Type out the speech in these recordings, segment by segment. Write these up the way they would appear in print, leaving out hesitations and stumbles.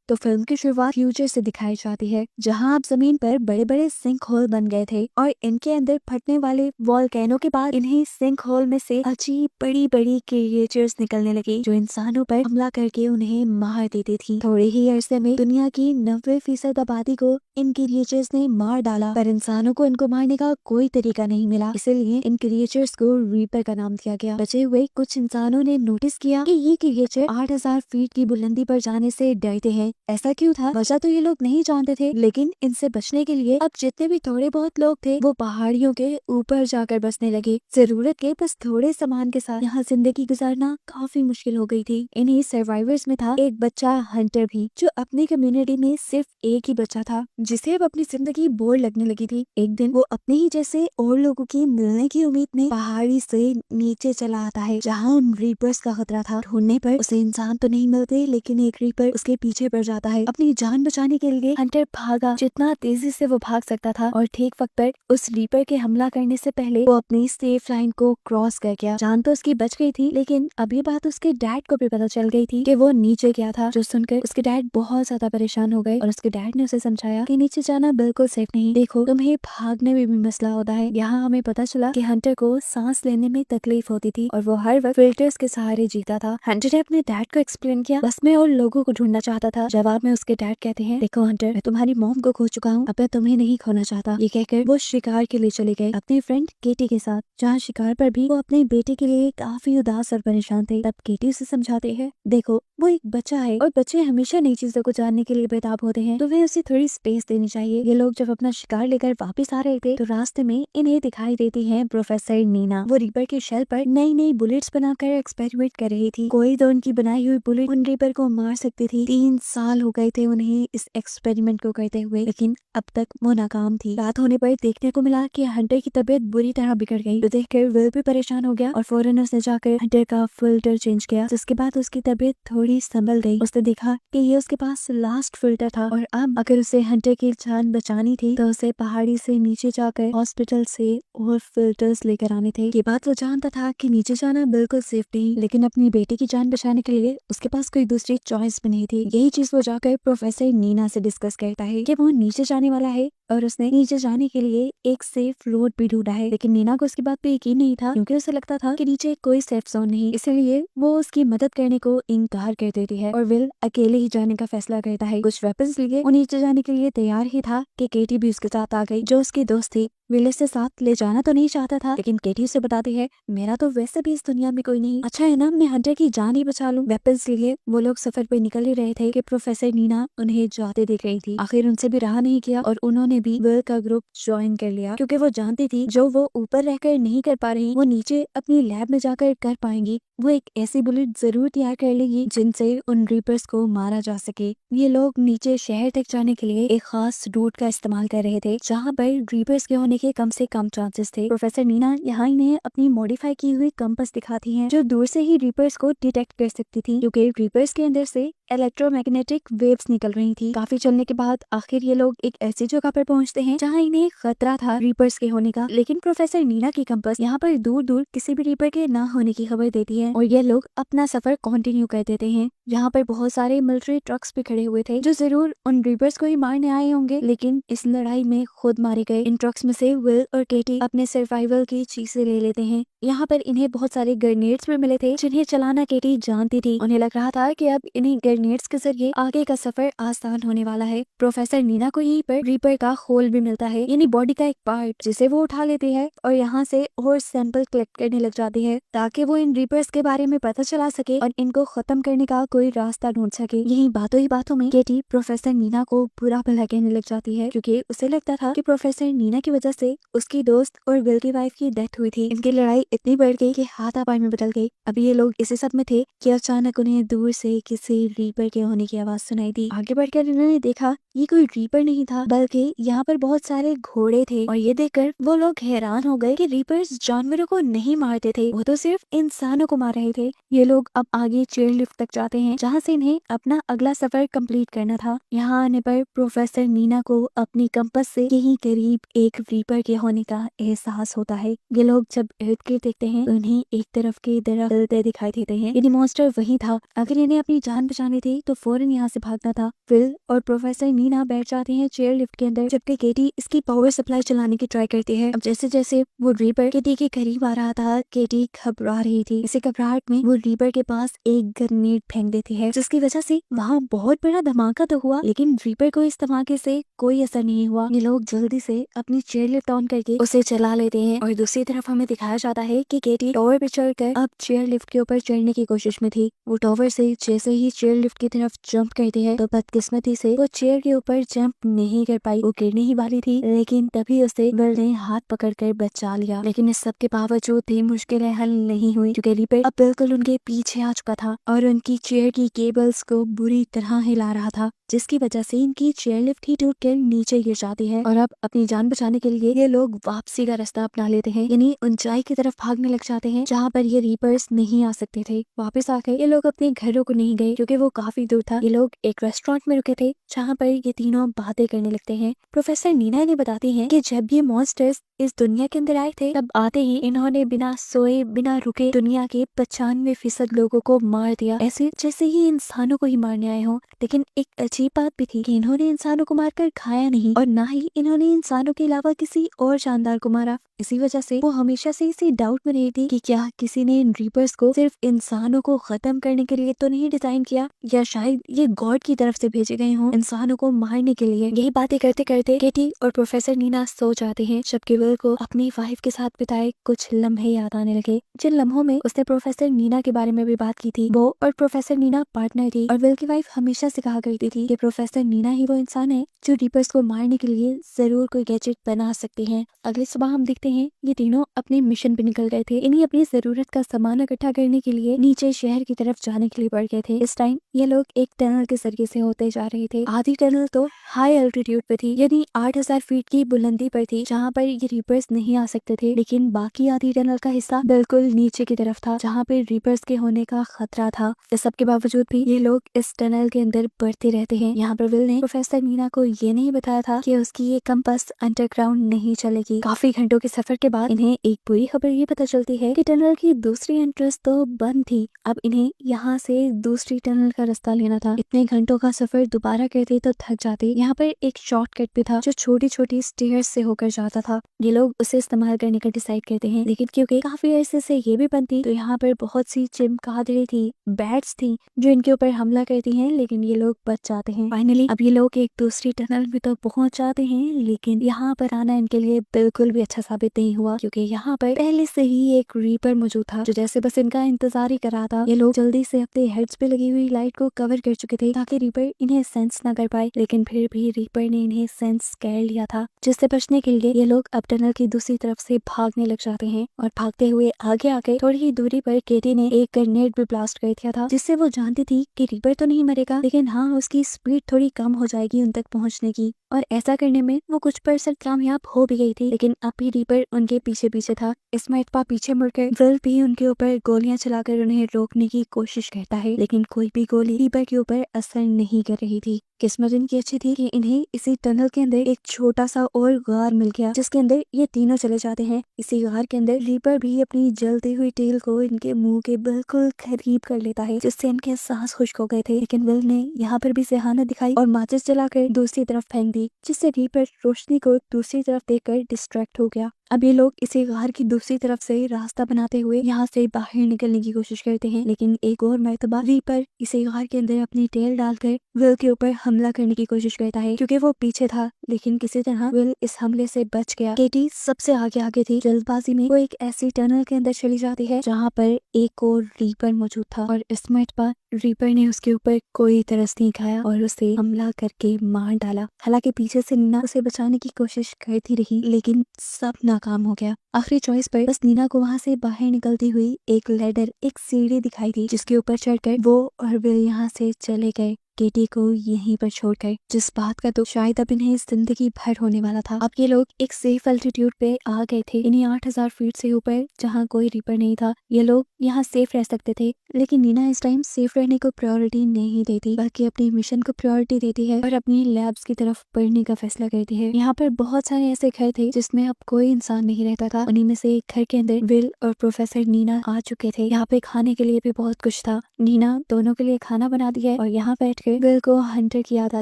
तो फिल्म की शुरुआत फ्यूचर से दिखाई जाती है, जहां अब जमीन पर बड़े बड़े सिंक होल बन गए थे और इनके अंदर फटने वाले वॉल्केनो के बाद इन्हीं सिंक होल में से अजीब बड़ी बड़ी क्रिएचर्स निकलने लगी, जो इंसानों पर हमला करके उन्हें मार देती थी। थोड़े ही अरसे में दुनिया की 90% आबादी को इन क्रिएचर्स ने मार डाला, पर इंसानों को इनको मारने का कोई तरीका नहीं मिला, इसलिए इन क्रिएचर्स को रीपर का नाम दिया गया। बचे हुए कुछ इंसानों ने नोटिस किया कि ये क्रिएचर 8000 फीट की बुलंदी पर जाने से डरते हैं। ऐसा क्यों था, वजह तो ये लोग नहीं जानते थे, लेकिन इनसे बचने के लिए अब जितने भी थोड़े बहुत लोग थे वो पहाड़ियों के ऊपर जाकर बसने लगे। जरूरत के बस थोड़े सामान के साथ यहाँ जिंदगी गुजारना काफी मुश्किल हो गई थी। इन्हीं सर्वाइवर्स में था एक बच्चा हंटर भी, जो अपनी कम्युनिटी में सिर्फ एक ही बच्चा था जिसे अब अपनी जिंदगी बोर लगने लगी थी। एक दिन वो अपने ही जैसे और लोगों की मिलने की उम्मीद में पहाड़ी से नीचे चला आता है, जहाँ उन रीपर्स का खतरा था। ढूंढने पर उसे इंसान तो नहीं मिलते, लेकिन एक रीपर उसके पीछे पड़ जाता है। अपनी जान बचाने के लिए हंटर भागा जितना तेजी से वो भाग सकता था, और ठीक वक्त पर उस रीपर के हमला करने से पहले वो अपनी सेफ लाइन को क्रॉस कर गया। जान तो उसकी बच गई थी, लेकिन अब ये बात उसके डैड को भी पता चल गई थी कि वो नीचे गया था, जो सुनकर उसके डैड बहुत ज्यादा परेशान हो गए और उसके डैड ने उसे समझाया कि नीचे जाना बिल्कुल सेफ नहीं। देखो, तुम्हें भागने में भी मसला होता है। यहाँ हमें पता चला कि हंटर को सांस लेने में तकलीफ होती थी और वो हर वक्त फिल्टर्स के सहारे जीता था। हंटर ने अपने डैड को एक्सप्लेन किया, बस मैं और लोगों को ढूंढना चाहता था। जवाब में उसके डैड कहते हैं, देखो हंटर, मैं तुम्हारी मॉम को खो चुका हूँ, अब मैं तुम्हें नहीं खोना चाहता। ये कहकर वो शिकार के लिए चले गए अपने फ्रेंड केटी के साथ, जहाँ शिकार पर भी वो अपने बेटे के लिए काफी उदास और परेशान थे। तब केटी उसे समझाते हैं, देखो वो एक बच्चा है और बच्चे हमेशा नई चीजों को जानने के लिए बेताब होते हैं, तो वे उसे थोड़ी स्पेस देनी चाहिए। ये लोग जब अपना शिकार लेकर वापस आ रहे थे तो रास्ते में इन्हें दिखाई देती है प्रोफेसर नीना। वो रीपर के शेल पर नई नई बुलेट्स बनाकर एक्सपेरिमेंट कर रही थी। कोई तो उनकी बनाई हुई बुलेट उन रीपर को मार सकती थी। 3 साल हो गए थे उन्हें इस एक्सपेरिमेंट को करते हुए, लेकिन अब तक वो नाकाम थी। रात होने पर देखने को मिला कि हंटर की तबीयत बुरी तरह बिगड़ गई, तो देखकर विल भी परेशान हो गया और फौरन उसने जाकर हंटर का फिल्टर चेंज किया, जिसके बाद उसकी तबीयत थोड़ी संभल गई। उसने देखा कि ये उसके पास लास्ट फिल्टर था और अब अगर उसे हंटर की जान बचानी थी तो उसे पहाड़ी से नीचे जाकर हॉस्पिटल से और फिल्टर्स लेकर आने थे। ये बात वो जानता था कि नीचे जाना बिल्कुल सेफ नहीं, लेकिन अपनी बेटी की जान बचाने के लिए उसके पास कोई दूसरी चॉइस भी नहीं थी। यही चीज वो जाकर प्रोफेसर नीना से डिस्कस करता है कि वो नीचे जाने वाला है और उसने नीचे जाने के लिए एक सेफ रोड भी ढूंढा है। लेकिन नीना को उसकी बात पे यकीन नहीं था, क्योंकि उसे लगता था कि नीचे कोई सेफ जोन नहीं, इसलिए वो उसकी मदद करने को इनकार कर देती है और विल अकेले ही जाने का फैसला करता है। कुछ वेपन्स लिए वो नीचे जाने के लिए तैयार ही था कि केटी भी उसके साथ आ गई, जो उसकी दोस्त थी। विल इसे साथ ले जाना तो नहीं चाहता था, लेकिन केटी उसे बताती है, मेरा तो वैसे भी इस दुनिया में कोई नहीं, अच्छा है ना मैं हंटर की जान ही बचा लूं। वेपन्स लिए वो लोग सफर पे निकल ही रहे थे कि प्रोफेसर नीना उन्हें जाते देख रही थी। आखिर उनसे भी रहा नहीं किया और उन्होंने भी विल का ग्रुप ज्वाइन कर लिया, क्योंकि वो जानती थी जो वो ऊपर रहकर नहीं कर पा रही वो नीचे अपनी लैब में जाकर कर पाएंगी। वो एक ऐसी बुलेट जरूर तैयार कर लेगी जिनसे उन रीपर्स को मारा जा सके। ये लोग नीचे शहर तक जाने के लिए एक खास रूट का इस्तेमाल कर रहे थे, जहाँ पर रीपर्स के होने के कम से कम चांसेस थे। प्रोफेसर नीना यहाँ इन्हें अपनी मॉडिफाई की हुई कंपास दिखाती हैं, जो दूर से ही रीपर्स को डिटेक्ट कर सकती थी, क्योंकि रीपर्स के अंदर से इलेक्ट्रोमैग्नेटिक वेव्स निकल रही थी। काफी चलने के बाद आखिर ये लोग एक ऐसी जगह पर पहुंचते हैं जहां इन्हें खतरा था रीपर्स के होने का, लेकिन प्रोफेसर नीना की कंपास यहाँ पर दूर दूर किसी भी रीपर के ना होने की खबर देती है और ये लोग अपना सफर कंटिन्यू कर देते हैं। यहाँ पर बहुत सारे मिलिट्री ट्रक्स भी खड़े हुए थे, जो जरूर उन रीपर्स को ही मारने आए होंगे, लेकिन इस लड़ाई में खुद मारे गए। इन ट्रक्स में से विल और केटी अपने सर्वाइवल की चीजें ले लेते हैं। यहाँ पर इन्हें बहुत सारे ग्रेनेड्स भी मिले थे, जिन्हें चलाना केटी जानती थी। उन्हें लग रहा था कि अब इन्हीं ग्रेनेड्स के जरिए आगे का सफर आसान होने वाला है। प्रोफेसर नीना को यहीं पर रीपर का खोल भी मिलता है, यानी बॉडी का एक पार्ट, जिसे वो उठा लेती है और यहाँ से और सैंपल कलेक्ट करने लग जाती है, ताकि वो इन रीपर्स के बारे में पता चला सके और इनको खत्म करने का कोई रास्ता ढूंढ सके। यही बातों ही बातों में केटी प्रोफेसर नीना को बुरा भला कहने लग जाती है, क्योंकि उसे लगता था कि प्रोफेसर नीना की वजह से उसकी दोस्त और विल की वाइफ की डेथ हुई थी। इनकी लड़ाई इतनी बढ़ गई कि हाथापाई में बदल गई। अभी ये लोग इसी सब में थे कि अचानक उन्हें दूर से किसी रीपर के होने की आवाज सुनाई दी। आगे बढ़कर इन्होंने देखा ये कोई रीपर नहीं था, बल्कि यहाँ पर बहुत सारे घोड़े थे, और ये देखकर वो लोग हैरान हो गए कि रीपर्स जानवरों को नहीं मारते थे, वो तो सिर्फ इंसानों को आ रहे थे। ये लोग अब आगे चेयर लिफ्ट तक जाते हैं जहाँ से इन्हें अपना अगला सफर कंप्लीट करना था। यहाँ आने पर प्रोफेसर नीना को अपनी कंपास से यहीं करीब एक रीपर के होने का एहसास होता है। ये लोग जब इर्द गिर्द देखते हैं तो इन्हें एक तरफ के दरख्त हिलते दिखाई देते हैं। यदि मॉन्स्टर वही था, अगर इन्हें अपनी जान बचानी थी तो फौरन यहाँ से भागना था। फिल और प्रोफेसर नीना बैठ जाते हैं चेयर लिफ्ट के अंदर, जबकि केटी इसकी पावर सप्लाई चलाने की ट्राई करती है। अब जैसे जैसे वो रीपर केटी के करीब आ रहा था, केटी घबरा रही थी। इसी घबराहट में वो रीपर के पास एक ग्रेनेड फेंक देती है, जिसकी वजह से वहाँ बहुत बड़ा धमाका तो हुआ, लेकिन रीपर को इस धमाके से कोई असर नहीं हुआ। ये लोग जल्दी से अपनी चेयर लिफ्ट ऑन करके उसे चला लेते हैं और दूसरी तरफ हमें दिखाया जाता है कि केटी टॉवर पे चढ़कर अब चेयर लिफ्ट के ऊपर चढ़ने की कोशिश में थी। वो टॉवर से जैसे ही चेयर लिफ्ट की तरफ जंप करती है तो बदकिस्मती से वो चेयर के ऊपर जंप नहीं कर पाई। वो गिरने ही वाली थी, लेकिन तभी उसे विल ने हाथ पकड़कर बचा लिया। लेकिन इस सब के बावजूद भी मुश्किलें हल नहीं हुई, क्योंकि रीपर अब बिल्कुल उनके पीछे आ चुका था और उनकी चेयर की केबल्स को बुरी तरह हिला रहा था, जिसकी वजह से इनकी चेयर लिफ्ट ही टूटकर नीचे गिर जाती है। और अब अपनी जान बचाने के लिए ये लोग वापसी का रास्ता अपना लेते हैं, यानी ऊंचाई की तरफ भागने लग जाते हैं जहाँ पर ये रीपर्स नहीं आ सकते थे। वापस आकर ये लोग अपने घरों को नहीं गए, क्योंकि वो काफी दूर था। ये लोग एक रेस्टोरेंट में रुके थे जहाँ पर ये तीनों बातें करने लगते हैं। प्रोफेसर नीना ने बताती हैं कि जब ये मॉन्स्टर्स इस दुनिया के अंदर आए थे, तब आते ही इन्होंने बिना सोए बिना रुके दुनिया के 95% लोगों को मार दिया, ऐसे जैसे ही इंसानों को ही मारने आए हों। लेकिन एक अजीब बात भी थी कि इन्होंने इंसानों को मारकर खाया नहीं, और ना ही इन्होंने इंसानों के अलावा किसी और जानदार को मारा। इसी वजह से वो हमेशा से इसी डाउट में रही थी कि क्या किसी ने इन रीपर्स को सिर्फ इंसानों को खत्म करने के लिए तो नहीं डिजाइन किया, या शायद ये गॉड की तरफ से भेजे गए हों इंसानों को मारने के लिए। यही बातें करते करते केटी और प्रोफेसर नीना सो जाते हैं, जबकि विल को अपनी वाइफ के साथ बिताए कुछ लम्हे याद आने लगे, जिन लम्हों में उसने प्रोफेसर नीना के बारे में भी बात की थी। वो और प्रोफेसर नीना पार्टनर थी, और विल की वाइफ हमेशा से कहा करती थी कि प्रोफेसर नीना ही वो इंसान है जो रीपर्स को मारने के लिए जरूर कोई गैजेट बना सकती है। अगली सुबह हम देखते हैं ये तीनों अपने मिशन पे निकल गए थे। इन्हें अपनी जरूरत का सामान इकट्ठा करने के लिए नीचे शहर की तरफ जाने के लिए बढ़ गए थे। इस टाइम ये लोग एक टनल के जरिए से होते जा रहे थे। आधी टनल तो हाई एल्टीट्यूड पे थी, यानी 8000 फीट की बुलंदी पर थी, जहाँ पर ये रीपर्स नहीं आ सकते थे। लेकिन बाकी आधी टनल का हिस्सा बिल्कुल नीचे की तरफ था, जहाँ पे रीपर्स के होने का खतरा था। इस सब के बावजूद भी ये लोग इस टनल के अंदर बढ़ते रहते हैं। यहाँ पर विल ने प्रोफेसर नीना को ये नहीं बताया था कि उसकी ये कंपास अंडरग्राउंड नहीं चलेगी। काफी घंटों के सफर के बाद इन्हें एक बुरी खबर ये पता चलती है कि टनल की दूसरी एंट्रेंस तो बंद थी। अब इन्हें यहाँ से दूसरी टनल का रास्ता लेना था। इतने घंटों का सफर दोबारा करते तो थक जाते। यहाँ पर एक शॉर्टकट भी था जो छोटी छोटी स्टेयर्स से होकर जाता था। ये लोग उसे इस्तेमाल करने का डिसाइड करते हैं, लेकिन क्योंकि काफी अरसे से ये भी बंद थी तो यहाँ पर बहुत सी चिमगादड़ें थी, बैट्स थी जो इनके ऊपर हमला करती हैं, लेकिन ये लोग बच जाते हैं। फाइनली अब ये लोग एक दूसरी टनल में तो पहुंच जाते हैं, लेकिन यहाँ पर आना इनके लिए बिल्कुल भी अच्छा साबित नहीं हुआ, क्योंकि यहाँ पर पहले से ही एक रीपर मौजूद था जो जैसे बस इनका इंतजार ही कर रहा था। ये लोग जल्दी से अपने हेड्स पे लगी हुई लाइट को कवर कर चुके थे ताकि रीपर इन्हें सेंस ना कर पाए, लेकिन फिर भी रीपर ने इन्हें सेंस कर लिया था, जिससे बचने के लिए ये लोग अब टनल की दूसरी तरफ से भागने लग जाते हैं। और भागते हुए आगे आके थोड़ी ही दूरी पर केटी ने एक ग्रेनेड भी ब्लास्ट कर दिया था, जिससे वो जानती थी कि रीपर तो नहीं मरेगा, लेकिन हाँ उसकी स्पीड थोड़ी कम हो जाएगी उन तक पहुंचने की। और ऐसा करने में वो कुछ % कामयाब हो भी गई थी, लेकिन अब भी रीपर उनके पीछे पीछे था। इसमें इतपा पीछे मुड़कर विल भी उनके ऊपर गोलियां चलाकर उन्हें रोकने की कोशिश करता है, लेकिन कोई भी गोली रीपर के ऊपर असर नहीं कर रही थी। किस्मत इनकी अच्छी थी कि इन्हें इसी टनल के अंदर एक छोटा सा और गार मिल गया, जिसके अंदर ये तीनों चले जाते हैं। इसी गार के अंदर रीपर भी अपनी जलती हुई टेल को इनके मुंह के बिल्कुल करीब कर लेता है, जिससे इनके सांस खुश्क हो गए थे। लेकिन विल ने यहाँ पर भी सेहानत दिखाई और माचिस जलाकर दूसरी तरफ फेंक दी, जिससे रीपर रोशनी को दूसरी तरफ देखकर डिस्ट्रैक्ट हो गया। अब ये लोग इसी गार की दूसरी तरफ से रास्ता बनाते हुए यहाँ से बाहर निकलने की कोशिश करते हैं, लेकिन एक और मर्तबा रीपर इसी गार के अंदर अपनी टेल डालकर विल के ऊपर हमला करने की कोशिश करता है। क्योंकि वो पीछे था, लेकिन किसी तरह विल इस हमले से बच गया। केटी सबसे आगे थी। जल्दबाजी में वो एक ऐसी टनल के अंदर चली जाती है जहाँ पर एक और रीपर मौजूद था, और इस मर्तबा रीपर ने उसके ऊपर कोई तरस नहीं खाया और उसे हमला करके मार डाला। हालांकि पीछे से नीना उसे बचाने की कोशिश करती रही, लेकिन सब नाकाम हो गया। आखिरी चॉइस पर बस नीना को वहाँ से बाहर निकलती हुई एक लैडर, एक सीढ़ी दिखाई दी, जिसके ऊपर चढ़कर वो और विल यहाँ से चले गए। केटी को यहीं पर छोड़कर, जिस बात का दुख शायद अब इन्हें जिंदगी भर होने वाला था। अब ये लोग एक सेफ एल्टीट्यूड पे आ गए थे, इन्हीं 8000 फीट से ऊपर, जहाँ कोई रीपर नहीं था। ये लोग यहाँ सेफ रह सकते थे, लेकिन नीना इस टाइम सेफ रहने को प्रायोरिटी नहीं देती, बल्कि अपनी मिशन को प्रायोरिटी देती है और अपनी लैब्स की तरफ बढ़ने का फैसला करती है। यहाँ पर बहुत सारे ऐसे घर थे जिसमें अब कोई इंसान नहीं रहता था। उन्हीं में से एक घर के अंदर विल और प्रोफेसर नीना आ चुके थे। यहाँ पे खाने के लिए भी बहुत कुछ था। नीना दोनों के लिए खाना बना दिया है और यहाँ बैठकर विल को हंटर की याद आ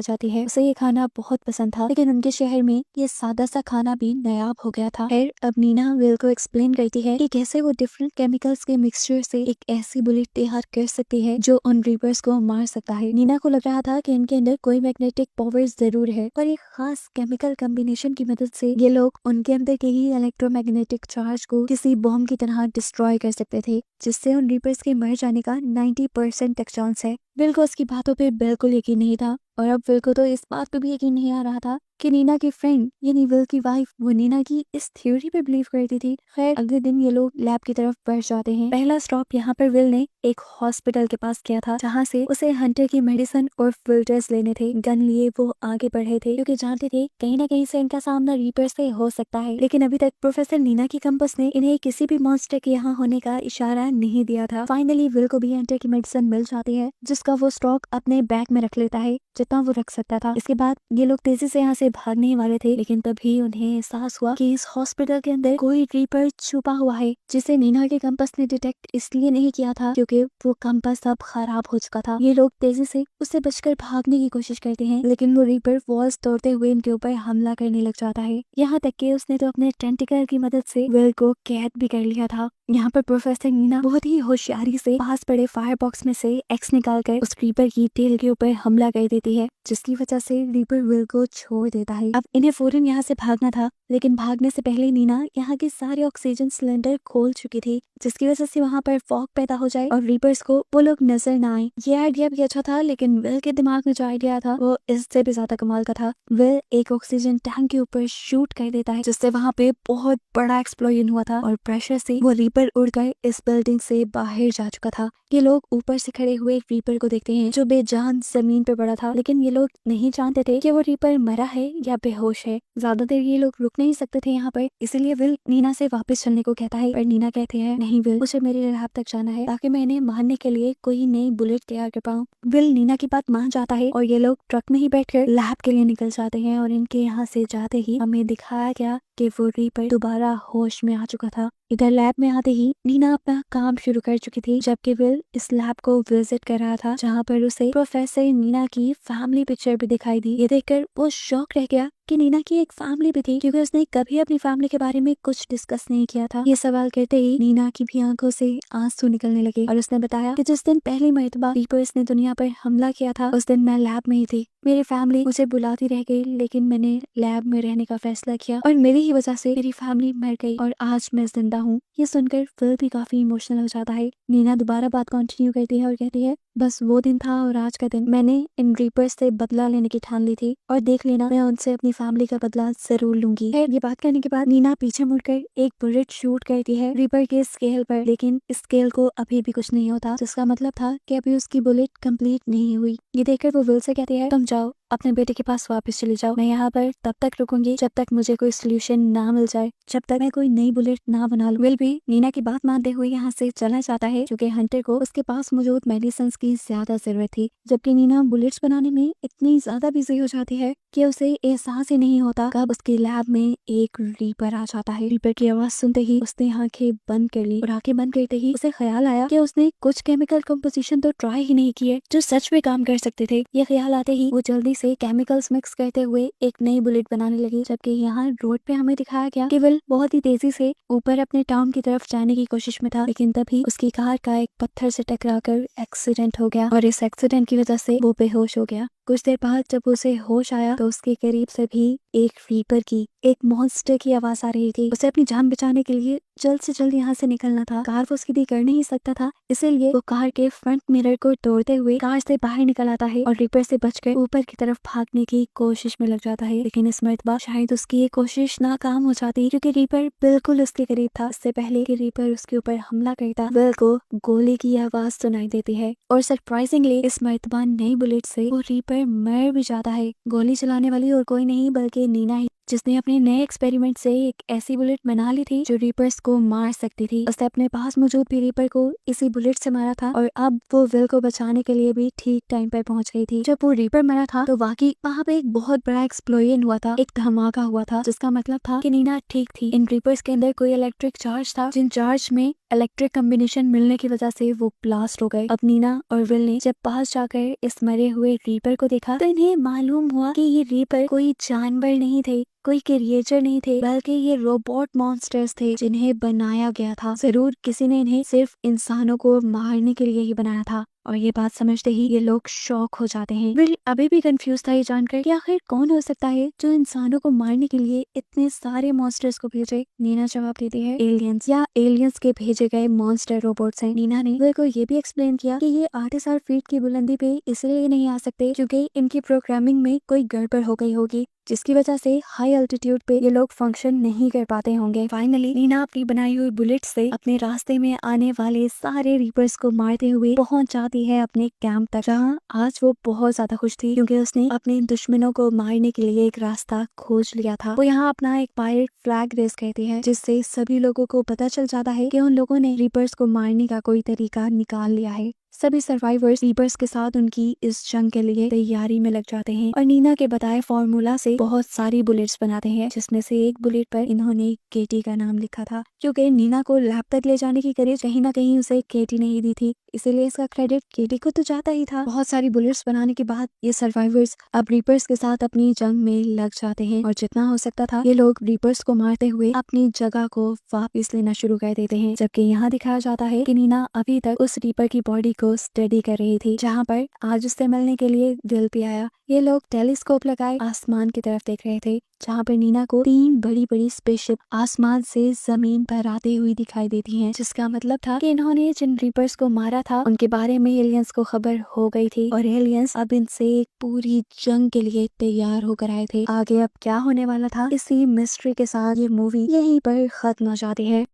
जाती है। उसे ये खाना बहुत पसंद था, लेकिन उनके शहर में ये सादा सा खाना भी नायाब हो गया था। फिर अब नीना विल को एक्सप्लेन करती है कि कैसे वो डिफरेंट केमिकल्स के मिक्सचर से एक ऐसी बुलेट तैयार कर सकती है जो उन रीपर्स को मार सकता है। नीना को लग रहा था कि इनके अंदर कोई मैग्नेटिक पावर जरूर है, पर एक खास केमिकल कॉम्बिनेशन की मदद से ये लोग उनके अंदर के ही इलेक्ट्रोमैग्नेटिक चार्ज को किसी बॉम्ब की तरह डिस्ट्रॉय कर सकते थे, जिससे उन रीपर्स के मर जाने का 90% तक चांस है। विल को उसकी बातों पे बिल्कुल यकीन नहीं था, और अब विल को तो इस बात पे भी यकीन नहीं आ रहा था कि नीना की फ्रेंड यानी विल की वाइफ वो नीना की इस थ्योरी पे बिलीव करती थी। खैर अगले दिन ये लोग लैब की तरफ बढ़ जाते हैं। पहला स्टॉप यहाँ पर विल ने एक हॉस्पिटल के पास किया था, जहाँ से उसे हंटर की मेडिसिन और फिल्टर्स लेने थे। गन लिए वो आगे बढ़े थे, क्योंकि जानते थे कहीं ना कहीं से इनका सामना रीपर से हो सकता है। लेकिन अभी तक प्रोफेसर नीना की कंपस ने इन्हें किसी भी मॉन्स्टर के यहाँ होने का इशारा नहीं दिया था। फाइनली विल को भी हंटर की मेडिसिन मिल जाती है, जिसका वो स्टॉक अपने बैग में रख लेता है, जितना वो रख सकता था। इसके बाद ये लोग तेजी से यहाँ से भागने वाले थे, लेकिन तभी उन्हें एहसास हुआ कि इस हॉस्पिटल के अंदर कोई रीपर छुपा हुआ है, जिसे नीना के कंपास ने डिटेक्ट इसलिए नहीं किया था क्योंकि वो कंपास अब खराब हो चुका था। ये लोग तेजी से उससे बचकर भागने की कोशिश करते हैं, लेकिन वो रीपर वॉल्स तोड़ते हुए इनके ऊपर हमला करने लग जाता है। यहाँ तक कि उसने तो अपने टेंटिकल की मदद से विल को कैद भी कर लिया था। यहाँ पर प्रोफेसर नीना बहुत ही होशियारी से पास पड़े फायर बॉक्स में से एक्स निकालकर उस रीपर की टेल के ऊपर हमला कर देती है, जिसकी वजह से रीपर विल को छोड़ देता है। अब इन्हें फौरन यहाँ से भागना था, लेकिन भागने से पहले नीना यहाँ के सारे ऑक्सीजन सिलेंडर खोल चुकी थी, जिसकी वजह से वहाँ पर फॉग पैदा हो जाए और रीपर्स को वो लोग नजर ना आए। ये आइडिया भी अच्छा था, लेकिन विल के दिमाग में जो आइडिया था वो इससे भी ज्यादा कमाल का था। विल एक ऑक्सीजन टैंक के ऊपर शूट कर देता है, जिससे वहाँ पे बहुत बड़ा एक्सप्लोजन हुआ था और प्रेशर से वो रीपर उड़कर इस बिल्डिंग से बाहर जा चुका था। ये लोग ऊपर से खड़े हुए रीपर को देखते हैं जो बेजान जमीन पे पड़ा था, लेकिन ये लोग नहीं जानते थे कि वो रीपर मरा है या बेहोश है। ज्यादा देर ये लोग रुक नहीं सकते थे यहाँ पर, इसीलिए विल नीना से वापस चलने को कहता है, पर नीना कहती है नहीं विल, मुझे मेरे लैब तक जाना है ताकि मैं इन्हें मारने के लिए कोई नई बुलेट तैयार कर पाऊँ। विल नीना की बात मान जाता है और ये लोग ट्रक में ही बैठकर लैब के लिए निकल जाते हैं, और इनके यहाँ से जाते ही हमें दिखाया गया कि वो रीपर दोबारा होश में आ चुका था। इधर लैब में आते ही नीना अपना काम शुरू कर चुकी थी, जबकि विल इस लैब को विजिट कर रहा था, जहाँ पर उसे प्रोफेसर नीना की फैमिली पिक्चर भी दिखाई दी। ये देखकर वो शॉक रह गया कि नीना की एक फैमिली भी थी, क्योंकि उसने कभी अपनी फैमिली के बारे में कुछ डिस्कस नहीं किया था। ये सवाल करते ही नीना की भी आंखों से आंसू निकलने लगे और उसने बताया कि जिस दिन पहली मर्तबा रीपर्स ने दुनिया पर हमला किया था, उस दिन मैं लैब में ही थी। मेरी फैमिली मुझे बुलाती रह गई, लेकिन मैंने लैब में रहने का फैसला किया और मेरी ही वजह से मेरी फैमिली मर गई और आज मैं जिंदा हूँ। ये सुनकर फिल भी काफी इमोशनल हो जाता है। नीना दोबारा बात कंटिन्यू करती है और कहती है बस वो दिन था और आज का दिन मैंने इन रीपर्स से बदला लेने की ठान ली थी, और देख लेना मैं उनसे अपनी फैमिली का बदला जरूर लूंगी। ये बात करने के बाद नीना पीछे मुड़कर एक बुलेट शूट करती है रीपर के स्केल पर, लेकिन इस स्केल को अभी भी कुछ नहीं होता, जिसका मतलब था कि अभी उसकी बुलेट कंप्लीट नहीं हुई। ये देखकर वो विल से कहती है तुम जाओ अपने बेटे के पास वापस चले जाओ, मैं यहाँ पर तब तक रुकूंगी जब तक मुझे कोई सोल्यूशन ना मिल जाए, जब तक मैं कोई नई बुलेट ना बना लूं। विल भी नीना की बात मानते हुए यहाँ से चलना चाहता है, क्योंकि हंटर को उसके पास मौजूद मेडिसिन की ज्यादा जरूरत थी, जबकि नीना बुलेट्स बनाने में इतनी ज्यादा बिजी हो जाती है कि उसे एहसास ही नहीं होता कब उसके लैब में एक रीपर आ जाता है। रीपर की आवाज सुनते ही उसने आंखें बंद कर ली, और आंखें बंद करते ही उसे ख्याल आया कि उसने कुछ केमिकल कंपोजिशन तो ट्राई ही नहीं किए जो सच में काम कर सकते थे। ये ख्याल आते ही वो जल्दी से केमिकल्स मिक्स करते हुए एक नई बुलेट बनाने लगी, जबकि यहाँ रोड पे हमें दिखाया गया कि विल बहुत ही तेजी से ऊपर अपने टाउन की तरफ जाने की कोशिश में था, लेकिन तभी उसकी कार का एक पत्थर से टकराकर एक्सीडेंट हो गया और इस एक्सीडेंट की वजह से वो बेहोश हो गया। कुछ देर बाद जब उसे होश आया तो उसके करीब से भी एक रीपर की एक मॉन्स्टर की आवाज आ रही थी। उसे अपनी जान बचाने के लिए जल्द से जल्द यहाँ से निकलना था। कार वो उसकी दी कर नहीं सकता था, इसीलिए वो कार के फ्रंट मिरर को तोड़ते हुए कार से बाहर निकल आता है और रीपर से बचकर ऊपर की तरफ भागने की कोशिश में लग जाता है। लेकिन इस मर्तबा शायद उसकी ये कोशिश नाकाम हो जाती, क्योंकि रीपर बिल्कुल उसके करीब था। इससे पहले कि रीपर उसके ऊपर हमला करता, विल को गोली की आवाज सुनाई देती है और सरप्राइजिंगली इस मर्तबा नई बुलेट से वो रीपर मर भी जाता है। गोली चलाने वाली और कोई नहीं बल्कि नीना ही, जिसने अपने नए एक्सपेरिमेंट से एक ऐसी बुलेट बना ली थी जो रीपर्स को मार सकती थी। उसने अपने पास मौजूद भी रीपर को इसी बुलेट से मारा था और अब वो विल को बचाने के लिए भी ठीक टाइम पर पहुंच गई थी। जब वो रीपर मरा था तो वाकई वहाँ पे एक बहुत बड़ा एक्सप्लोजन हुआ था, एक धमाका हुआ था, जिसका मतलब था कि नीना ठीक थी। इन रीपर्स के अंदर कोई इलेक्ट्रिक चार्ज था, जिन चार्ज में इलेक्ट्रिक कॉम्बिनेशन मिलने की वजह से वो ब्लास्ट हो गए। अब नीना और विल ने जब पास जाकर इस मरे हुए रीपर को देखा तो इन्हें मालूम हुआ कि ये रीपर कोई जानवर नहीं थे, कोई क्रिएचर नहीं थे, बल्कि ये रोबोट मॉन्स्टर्स थे जिन्हें बनाया गया था। जरूर किसी ने इन्हें सिर्फ इंसानों को मारने के लिए ही बनाया था। और ये बात समझते ही ये लोग शॉक हो जाते हैं। विल अभी भी कंफ्यूज था ये जानकर कि आखिर कौन हो सकता है जो इंसानों को मारने के लिए इतने सारे मॉन्स्टर्स को भेजे। नीना जवाब देती है एलियंस, या एलियंस के भेजे गए मॉन्स्टर रोबोट्स हैं। नीना ने विल को ये भी एक्सप्लेन किया कि ये 8,000 फीट की बुलंदी पे इसलिए नहीं आ सकते क्योंकि इनकी प्रोग्रामिंग में कोई गड़बड़ हो गई होगी, जिसकी वजह से हाई अल्टीट्यूड पे ये लोग फंक्शन नहीं कर पाते होंगे। फाइनली नीना अपनी बनाई हुई बुलेट से अपने रास्ते में आने वाले सारे रीपर्स को मारते हुए पहुंच जाती है अपने कैंप तक, जहां आज वो बहुत ज्यादा खुश थी क्योंकि उसने अपने दुश्मनों को मारने के लिए एक रास्ता खोज लिया था। वो यहाँ अपना एक पायरेट फ्लैग रेस करती है, जिससे सभी लोगों को पता चल जाता है कि उन लोगों ने रीपर्स को मारने का कोई तरीका निकाल लिया है। सभी सर्वाइवर्स रीपर्स के साथ उनकी इस जंग के लिए तैयारी में लग जाते हैं और नीना के बताए फॉर्मूला से बहुत सारी बुलेट्स बनाते हैं, जिसमें से एक बुलेट पर इन्होंने केटी का नाम लिखा था, क्योंकि नीना को लैब तक ले जाने की करेज कहीं ना कहीं उसे केटी नहीं दी थी, इसीलिए इसका क्रेडिट केटी को तो जाता ही था। बहुत सारी बुलेट्स बनाने के बाद ये सर्वाइवर्स अब रीपर्स के साथ अपनी जंग में लग जाते हैं और जितना हो सकता था ये लोग रीपर्स को मारते हुए अपनी जगह को वापस लेना शुरू कर देते हैं। जबकि यहाँ दिखाया जाता है कि नीना अभी तक उस रीपर की बॉडी को स्टडी कर रही थी, जहाँ पर आज उससे मिलने के लिए विल भी आया। ये लोग टेलीस्कोप लगाए आसमान की तरफ देख रहे थे, जहाँ पर नीना को 3 बड़ी बड़ी स्पेसशिप आसमान से जमीन पर आते हुई दिखाई देती हैं, जिसका मतलब था कि इन्होंने जिन रीपर्स को मारा था उनके बारे में एलियंस को खबर हो गई थी और एलियंस अब इनसे एक पूरी जंग के लिए तैयार होकर आए थे। आगे अब क्या होने वाला था, इसी मिस्ट्री के साथ ये मूवी यहीं पर खत्म हो जाती है।